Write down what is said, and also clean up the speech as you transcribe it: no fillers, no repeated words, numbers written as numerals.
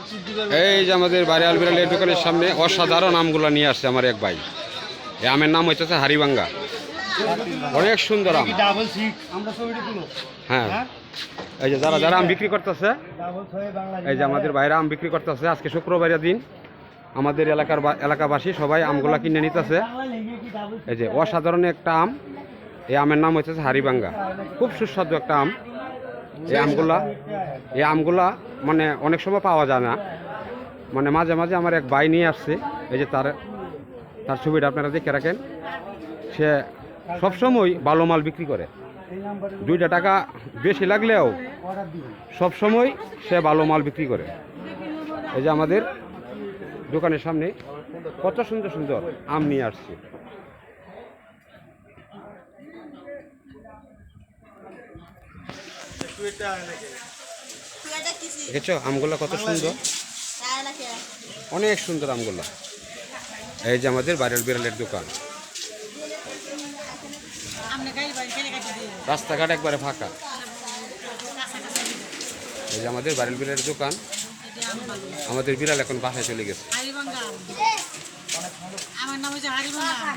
এই যে আমাদের বাড়িয়াল বিড়ালের দোকানের সামনে অসাধারণ আমগুলো নিয়ে আসছে আমার এক ভাই। এই আমের নাম হচ্ছে হাড়িভাঙ্গা। অনেক সুন্দর আম। হ্যাঁ, এই যে যারা যারা আম বিক্রি করতেছে, এই যে আমাদের বাইরে আম বিক্রি করতেছে। আজকে শুক্রবারের দিন আমাদের এলাকাবাসী সবাই আমগুলা কিনে নিতেছে। এই যে অসাধারণ একটা আম। এই আমের নাম হচ্ছে হাড়িভাঙ্গা। খুব সুস্বাদু একটা আম। এই আমগুলা মানে অনেক সময় পাওয়া যায় না, মানে মাঝে মাঝে আমার এক ভাই নিয়ে আসছে। এই যে তার ছবিটা আপনারা দেখে রাখেন। সে সবসময় ভালো মাল বিক্রি করে, 2 টাকা বেশি লাগলেও সবসময় সে ভালো মাল বিক্রি করে। এই যে আমাদের দোকানের সামনে কত সুন্দর সুন্দর আম নিয়ে আসছে। দেখেছো আমগুলা কত সুন্দর, অনেক সুন্দর আমগুলা। এই যে আমাদের বাড়ির বিড়ালের দোকান, রাস্তাঘাট একবারে ফাঁকা। এই যে আমাদের বাড়ির বিড়ালের দোকান। আমাদের বিড়াল এখন বাসায় চলে গেছে। আমার নাম হচ্ছে হাড়িভাঙ্গা।